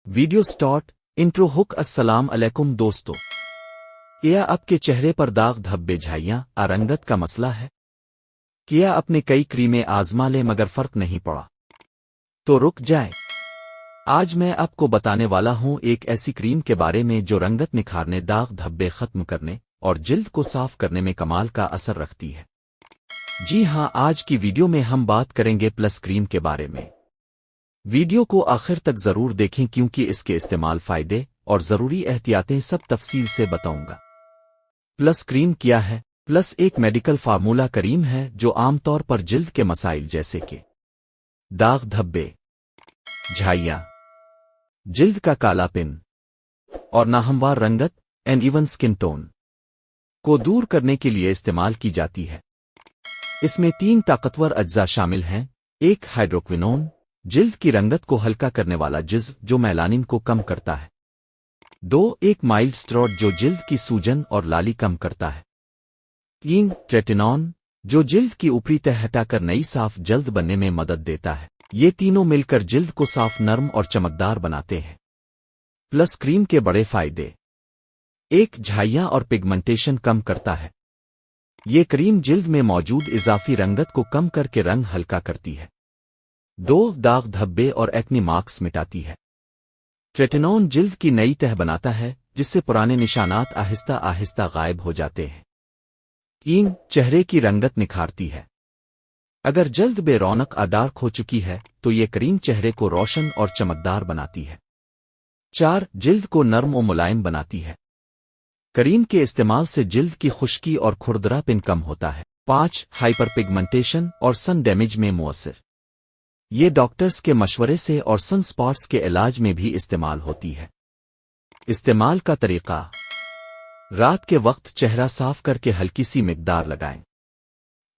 Video start intro ہک السلام علیکم دوستو، کیا آپ کے چہرے پر داغ دھبے جھائیاں رنگت کا مسئلہ ہے؟ کیا اپنے کئی کریمیں آزما لے مگر فرق نہیں پڑا؟ تو رک جائیں، آج میں آپ کو بتانے والا ہوں ایک ایسی کریم کے بارے میں جو رنگت نکھارنے، داغ دھبے ختم کرنے اور جلد کو صاف کرنے میں کمال کا اثر رکھتی ہے۔ جی ہاں، آج کی ویڈیو میں ہم بات کریں گے پلس کریم کے بارے میں۔ ویڈیو کو آخر تک ضرور دیکھیں کیونکہ اس کے استعمال، فائدے اور ضروری احتیاطیں سب تفصیل سے بتاؤں گا۔ پلس کریم کیا ہے؟ پلس ایک میڈیکل فارمولا کریم ہے جو عام طور پر جلد کے مسائل جیسے کہ داغ دھبے، جھائیاں، جلد کا کالا پن اور ناہموار رنگت این ایون سکن ٹون کو دور کرنے کے لیے استعمال کی جاتی ہے۔ اس میں 3 طاقتور اجزاء شامل ہیں۔ ایک ہائیڈروکوینون، جلد کی رنگت کو ہلکا کرنے والا جزو جو میلانن کو کم کرتا ہے۔ 2 ایک مائلڈ سٹیرائڈ جو جلد کی سوجن اور لالی کم کرتا ہے۔ 3 ٹریٹینون جو جلد کی اوپری تہ ہٹا کر نئی صاف جلد بننے میں مدد دیتا ہے۔ یہ تینوں مل کر جلد کو صاف، نرم اور چمکدار بناتے ہیں۔ پلس کریم کے بڑے فائدے: 1 جھائیاں اور پگمنٹیشن کم کرتا ہے۔ یہ کریم جلد میں موجود اضافی رنگت کو کم کر کے رنگ ہلکا کرتی ہے۔ 2 داغ دھبے اور ایکنی مارکس مٹاتی ہے۔ ٹریٹینون جلد کی نئی تہ بناتا ہے جس سے پرانے نشانات آہستہ آہستہ غائب ہو جاتے ہیں۔ 3 چہرے کی رنگت نکھارتی ہے۔ اگر جلد بے رونق ڈارک ہو چکی ہے تو یہ کریم چہرے کو روشن اور چمکدار بناتی ہے۔ 4 جلد کو نرم و ملائم بناتی ہے۔ کریم کے استعمال سے جلد کی خشکی اور کھردرا پن کم ہوتا ہے۔ 5 ہائپر پگمنٹیشن اور سن ڈیمیج میں مؤثر۔ یہ ڈاکٹرز کے مشورے سے اور سن سپاٹس کے علاج میں بھی استعمال ہوتی ہے۔ استعمال کا طریقہ: رات کے وقت چہرہ صاف کر کے ہلکی سی مقدار لگائیں۔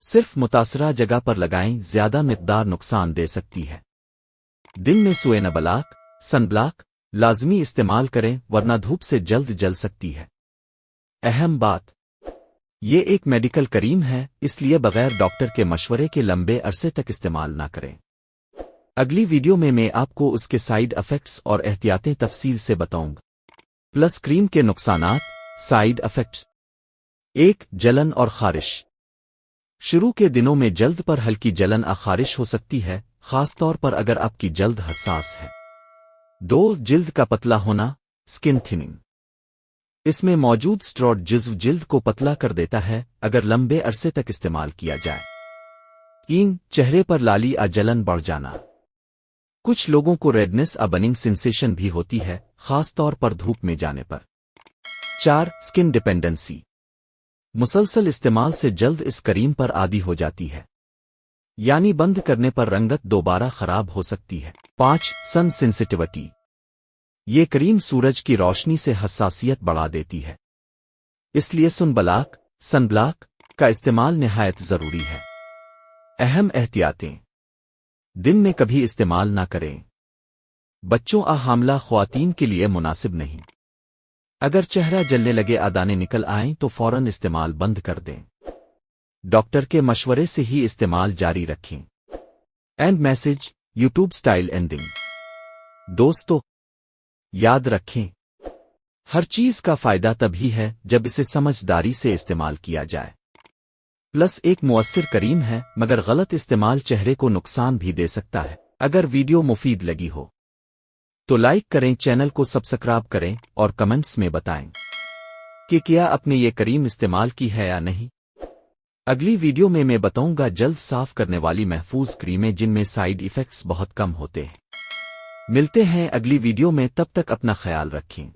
صرف متاثرہ جگہ پر لگائیں، زیادہ مقدار نقصان دے سکتی ہے۔ دن میں سوئے نہ بلاک، سن بلاک لازمی استعمال کریں ورنہ دھوپ سے جلد جل سکتی ہے۔ اہم بات: یہ ایک میڈیکل کریم ہے، اس لیے بغیر ڈاکٹر کے مشورے کے لمبے عرصے تک استعمال نہ کریں۔ اگلی ویڈیو میں آپ کو اس کے سائیڈ افیکٹس اور احتیاطیں تفصیل سے بتاؤں گا۔ پلس کریم کے نقصانات، سائیڈ افیکٹس: 1 جلن اور خارش۔ شروع کے دنوں میں جلد پر ہلکی جلن خارش ہو سکتی ہے، خاص طور پر اگر آپ کی جلد حساس ہے۔ 2 جلد کا پتلا ہونا، سکن تھننگ۔ اس میں موجود سٹیرائڈ جزو جلد کو پتلا کر دیتا ہے اگر لمبے عرصے تک استعمال کیا جائے۔ 3 چہرے پر لالی جلن بڑھ جانا۔ کچھ لوگوں کو ریڈنس برننگ سینسیشن بھی ہوتی ہے، خاص طور پر دھوپ میں جانے پر۔ 4 سکن ڈپینڈنسی۔ مسلسل استعمال سے جلد اس کریم پر عادی ہو جاتی ہے، یعنی بند کرنے پر رنگت دوبارہ خراب ہو سکتی ہے۔ 5 سن سینسٹیوٹی۔ یہ کریم سورج کی روشنی سے حساسیت بڑھا دیتی ہے، اس لیے سن بلاک کا استعمال نہایت ضروری ہے۔ اہم احتیاطیں: دن میں کبھی استعمال نہ کریں۔ بچوں حاملہ خواتین کے لیے مناسب نہیں۔ اگر چہرہ جلنے لگے، دانے نکل آئیں تو فوراً استعمال بند کر دیں۔ ڈاکٹر کے مشورے سے ہی استعمال جاری رکھیں۔ And message: YouTube style ending. دوستو، یاد رکھیں، ہر چیز کا فائدہ تبھی ہے جب اسے سمجھداری سے استعمال کیا جائے۔ پلس ایک مؤثر کریم ہے مگر غلط استعمال چہرے کو نقصان بھی دے سکتا ہے۔ اگر ویڈیو مفید لگی ہو تو لائک کریں، چینل کو سبسکرائب کریں اور کمنٹس میں بتائیں کہ کیا آپ نے یہ کریم استعمال کی ہے یا نہیں۔ اگلی ویڈیو میں بتاؤں گا جلد صاف کرنے والی محفوظ کریمیں جن میں سائیڈ ایفیکٹس بہت کم ہوتے ہیں۔ ملتے ہیں اگلی ویڈیو میں، تب تک اپنا خیال رکھیں۔